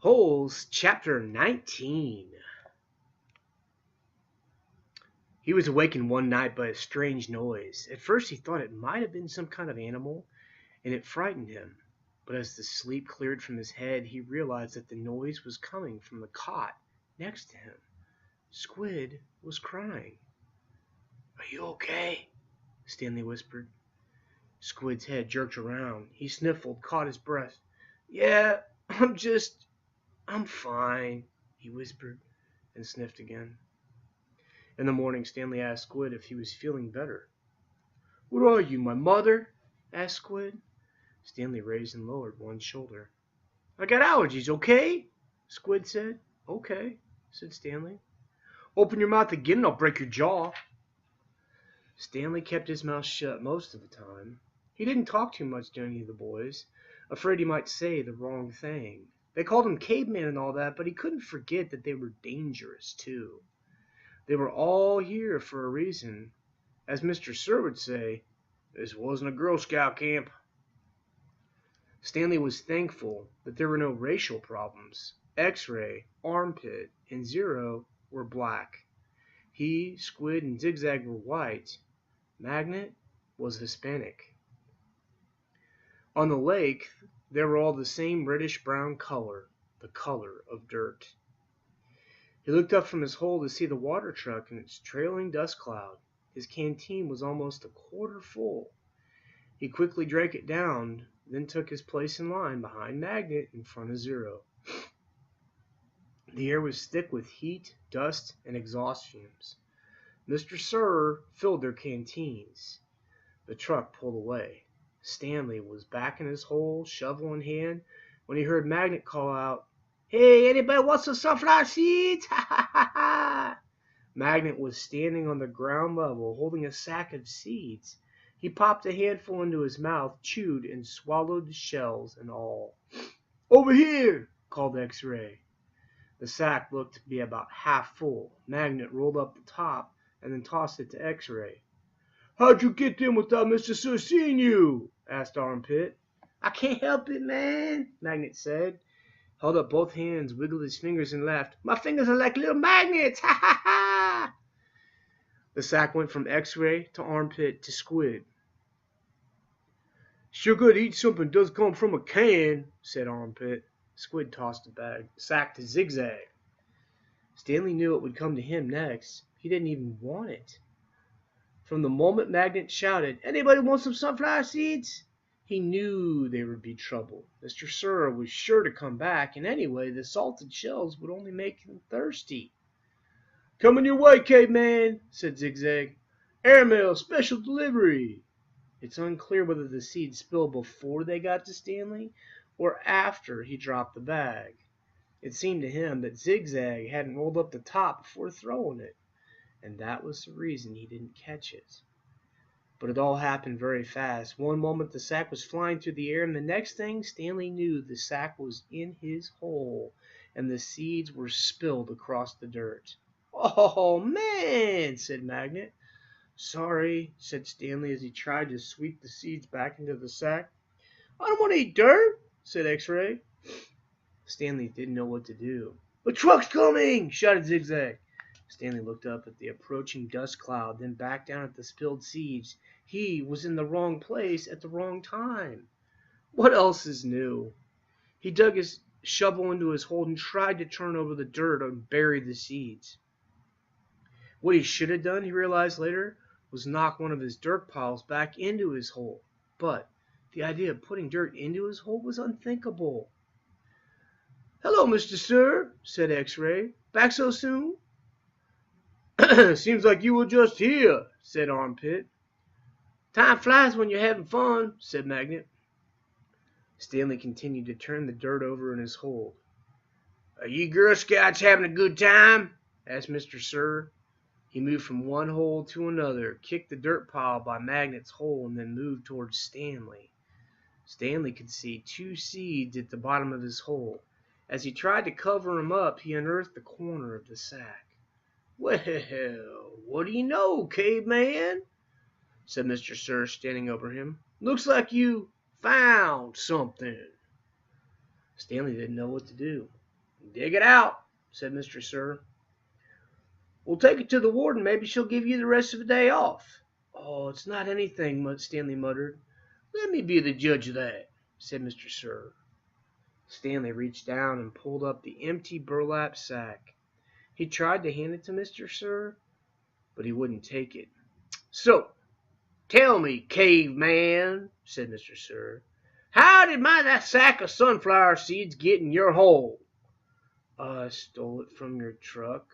Holes, Chapter 19. He was awakened one night by a strange noise. At first he thought it might have been some kind of animal, and it frightened him. But as the sleep cleared from his head, he realized that the noise was coming from the cot next to him. Squid was crying. "Are you okay?" Stanley whispered. Squid's head jerked around. He sniffled, caught his breath. "Yeah, I'm fine," he whispered, and sniffed again. In the morning, Stanley asked Squid if he was feeling better. "What are you, my mother?" asked Squid. Stanley raised and lowered one shoulder. "I got allergies, okay?" Squid said. "Okay," said Stanley. "Open your mouth again and I'll break your jaw." Stanley kept his mouth shut most of the time. He didn't talk too much to any of the boys, afraid he might say the wrong thing. They called him caveman and all that, but he couldn't forget that they were dangerous, too. They were all here for a reason. As Mr. Sir would say, this wasn't a Girl Scout camp. Stanley was thankful that there were no racial problems. X-Ray, Armpit, and Zero were black. He, Squid, and Zigzag were white. Magnet was Hispanic. On the lake, they were all the same reddish-brown color, the color of dirt. He looked up from his hole to see the water truck and its trailing dust cloud. His canteen was almost a quarter full. He quickly drank it down, then took his place in line behind Magnet in front of Zero. The air was thick with heat, dust, and exhaust fumes. Mr. Sir filled their canteens. The truck pulled away. Stanley was back in his hole, shovel in hand, when he heard Magnet call out, "Hey, anybody want some sunflower seeds? Ha ha ha ha!" Magnet was standing on the ground level, holding a sack of seeds. He popped a handful into his mouth, chewed, and swallowed the shells and all. "Over here!" called X-Ray. The sack looked to be about half full. Magnet rolled up the top and then tossed it to X-Ray. "How'd you get them without Mr. Sir seeing you?" asked Armpit. "I can't help it, man," Magnet said. Held up both hands, wiggled his fingers, and laughed. "My fingers are like little magnets! Ha ha ha!" The sack went from X-Ray to Armpit to Squid. "Sure good to eat something that does come from a can," said Armpit. Squid tossed the sack to Zigzag. Stanley knew it would come to him next. He didn't even want it. From the moment Magnet shouted, "Anybody want some sunflower seeds?" he knew there would be trouble. Mr. Sir was sure to come back, and anyway, the salted shells would only make him thirsty. "Coming your way, caveman," said Zigzag. "Airmail, special delivery." It's unclear whether the seeds spilled before they got to Stanley or after he dropped the bag. It seemed to him that Zigzag hadn't rolled up the top before throwing it, and that was the reason he didn't catch it. But it all happened very fast. One moment the sack was flying through the air, and the next thing Stanley knew the sack was in his hole, and the seeds were spilled across the dirt. "Oh, man," said Magnet. "Sorry," said Stanley as he tried to sweep the seeds back into the sack. "I don't want to eat dirt," said X-Ray. Stanley didn't know what to do. "The truck's coming!" shouted Zigzag. Stanley looked up at the approaching dust cloud, then back down at the spilled seeds. He was in the wrong place at the wrong time. What else is new? He dug his shovel into his hole and tried to turn over the dirt and bury the seeds. What he should have done, he realized later, was knock one of his dirt piles back into his hole. But the idea of putting dirt into his hole was unthinkable. "Hello, Mr. Sir," said X-Ray. "Back so soon?" "Seems like you were just here," said Armpit. "Time flies when you're having fun," said Magnet. Stanley continued to turn the dirt over in his hole. "Are you Girl Scouts having a good time?" asked Mr. Sir. He moved from one hole to another, kicked the dirt pile by Magnet's hole, and then moved towards Stanley. Stanley could see 2 seeds at the bottom of his hole. As he tried to cover them up, he unearthed the corner of the sack. "Well, what do you know, caveman?" said Mr. Sir, standing over him. "Looks like you found something." Stanley didn't know what to do. "Dig it out," said Mr. Sir. "We'll take it to the warden. Maybe she'll give you the rest of the day off." "Oh, it's not anything," Stanley muttered. "Let me be the judge of that," said Mr. Sir. Stanley reached down and pulled up the empty burlap sack. He tried to hand it to Mr. Sir, but he wouldn't take it. "So, tell me, caveman," said Mr. Sir, "how did that sack of sunflower seeds get in your hole?" "I stole it from your truck."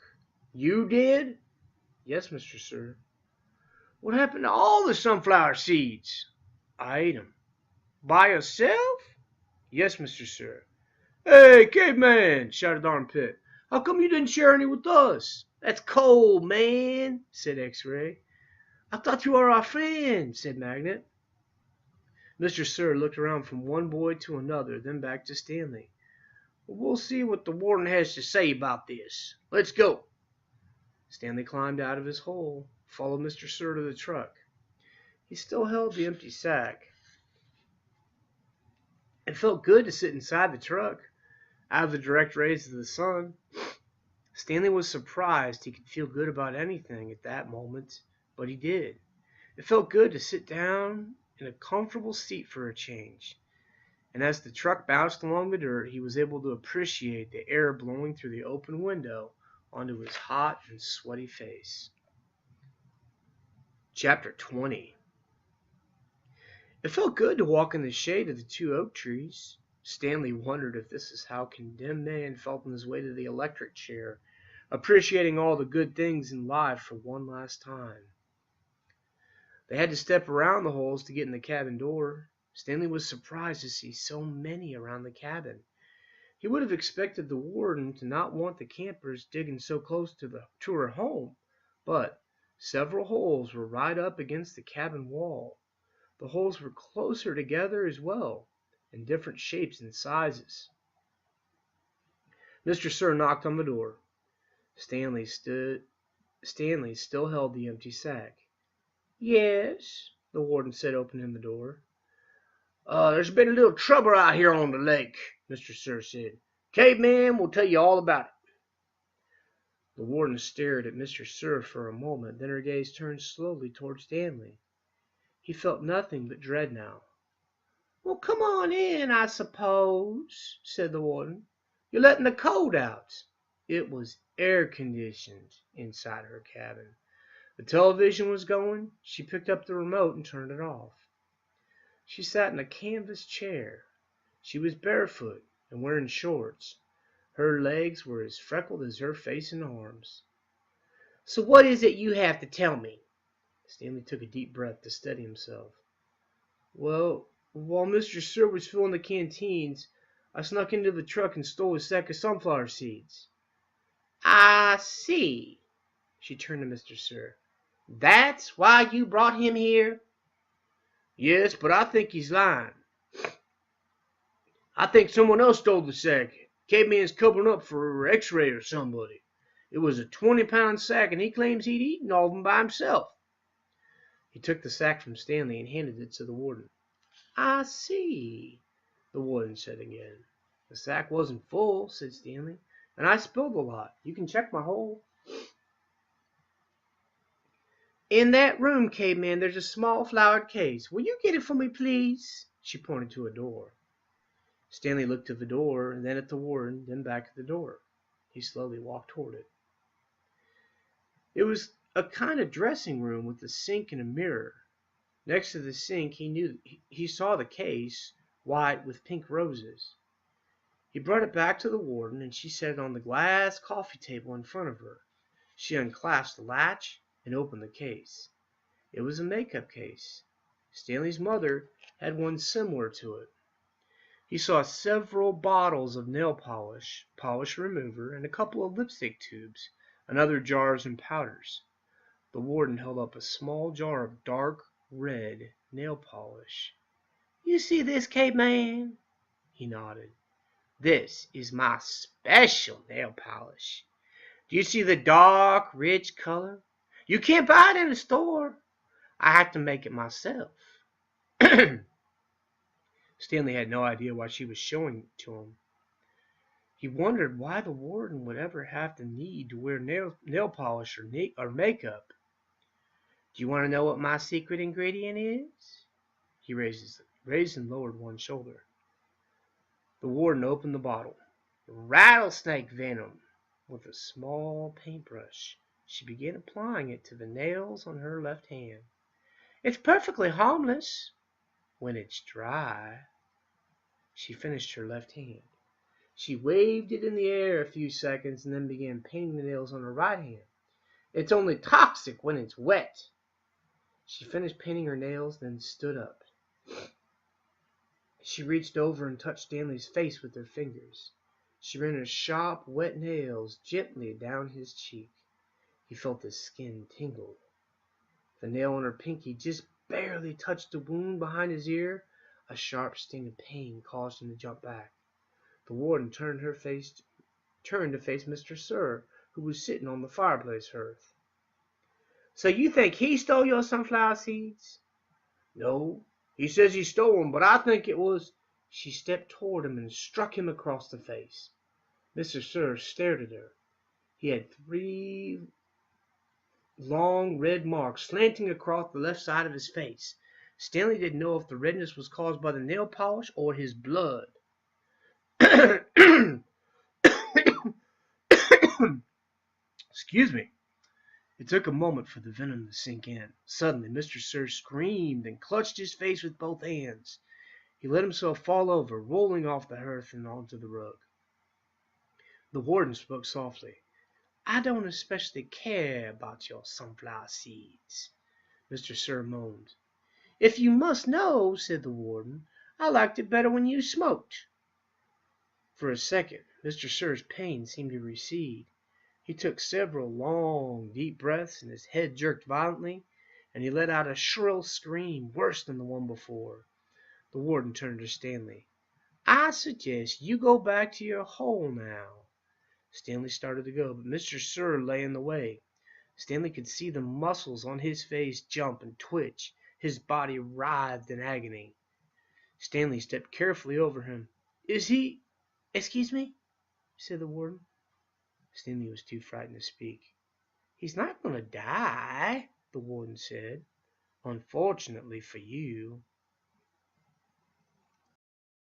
"You did?" "Yes, Mr. Sir." "What happened to all the sunflower seeds?" "I ate 'em." "By yourself?" "Yes, Mr. Sir." "Hey, caveman!" shouted Armpit. "How come you didn't share any with us?" "That's cold, man," said X-Ray. "I thought you were our friend," said Magnet. Mr. Sir looked around from one boy to another, then back to Stanley. "We'll see what the warden has to say about this. Let's go." Stanley climbed out of his hole, followed Mr. Sir to the truck. He still held the empty sack. It felt good to sit inside the truck, out of the direct rays of the sun. Stanley was surprised he could feel good about anything at that moment, but he did. It felt good to sit down in a comfortable seat for a change. And as the truck bounced along the dirt, he was able to appreciate the air blowing through the open window onto his hot and sweaty face. Chapter 20. It felt good to walk in the shade of the two oak trees. Stanley wondered if this is how Condemned Man felt on his way to the electric chair, appreciating all the good things in life for one last time. They had to step around the holes to get in the cabin door. Stanley was surprised to see so many around the cabin. He would have expected the warden to not want the campers digging so close to her home, but several holes were right up against the cabin wall. The holes were closer together as well, in different shapes and sizes. Mr. Sir knocked on the door. Stanley still held the empty sack. "Yes," the warden said, opening the door. "There's been a little trouble out here on the lake," Mr. Sir said. "Caveman will tell you all about it." The warden stared at Mr. Sir for a moment, then her gaze turned slowly toward Stanley. He felt nothing but dread now. "Well, come on in, I suppose," said the warden. "You're letting the cold out." It was air-conditioned inside her cabin. The television was going. She picked up the remote and turned it off. She sat in a canvas chair. She was barefoot and wearing shorts. Her legs were as freckled as her face and arms. "So what is it you have to tell me?" Stanley took a deep breath to steady himself. "Well, while Mr. Sir was filling the canteens, I snuck into the truck and stole a sack of sunflower seeds." "I see." She turned to Mr. Sir. "That's why you brought him here?" "Yes, but I think he's lying. I think someone else stole the sack. Caveman's covering up for X-Ray or somebody. It was a 20-pound sack, and he claims he'd eaten all of them by himself." He took the sack from Stanley and handed it to the warden. "I see," the warden said again. "The sack wasn't full," said Stanley, "and I spilled a lot. You can check my hole." "In that room, Caveman, there's a small flowered case. Will you get it for me, please?" She pointed to a door. Stanley looked at the door, and then at the warden, then back at the door. He slowly walked toward it. It was a kind of dressing room with a sink and a mirror. Next to the sink, he saw the case, white with pink roses. He brought it back to the warden, and she set it on the glass coffee table in front of her. She unclasped the latch and opened the case. It was a makeup case. Stanley's mother had one similar to it. He saw several bottles of nail polish, polish remover, and a couple of lipstick tubes, and other jars and powders. The warden held up a small jar of dark red nail polish. "You see this, Caveman?" He nodded. "This is my special nail polish. Do you see the dark, rich color? You can't buy it in a store. I have to make it myself." Stanley had no idea why she was showing it to him. He wondered why the warden would ever have the need to wear nail polish or makeup. Do you want to know what my secret ingredient is? He raised and lowered one shoulder. The warden opened the bottle. Rattlesnake venom. With a small paintbrush, she began applying it to the nails on her left hand. It's perfectly harmless when it's dry. She finished her left hand. She waved it in the air a few seconds and then began painting the nails on her right hand. It's only toxic when it's wet. She finished painting her nails, then stood up. She reached over and touched Stanley's face with her fingers. She ran her sharp, wet nails gently down his cheek. He felt his skin tingle. The nail on her pinky just barely touched the wound behind his ear. A sharp sting of pain caused him to jump back. The warden turned to face Mr. Sir, who was sitting on the fireplace hearth. So you think he stole your sunflower seeds? No, he says he stole them, but I think it was... She stepped toward him and struck him across the face. Mr. Sir stared at her. He had 3 long red marks slanting across the left side of his face. Stanley didn't know if the redness was caused by the nail polish or his blood. Excuse me. It took a moment for the venom to sink in. Suddenly, Mr. Sir screamed and clutched his face with both hands. He let himself fall over, rolling off the hearth and onto the rug. The warden spoke softly. I don't especially care about your sunflower seeds, Mr. Sir moaned. If you must know, said the warden, I liked it better when you smoked. For a second, Mr. Sir's pain seemed to recede. He took several long, deep breaths, and his head jerked violently, and he let out a shrill scream, worse than the one before. The warden turned to Stanley. I suggest you go back to your hole now. Stanley started to go, but Mr. Sir lay in the way. Stanley could see the muscles on his face jump and twitch. His body writhed in agony. Stanley stepped carefully over him. Is he... Excuse me? Said the warden. Stanley was too frightened to speak. He's not going to die, the warden said. Unfortunately for you.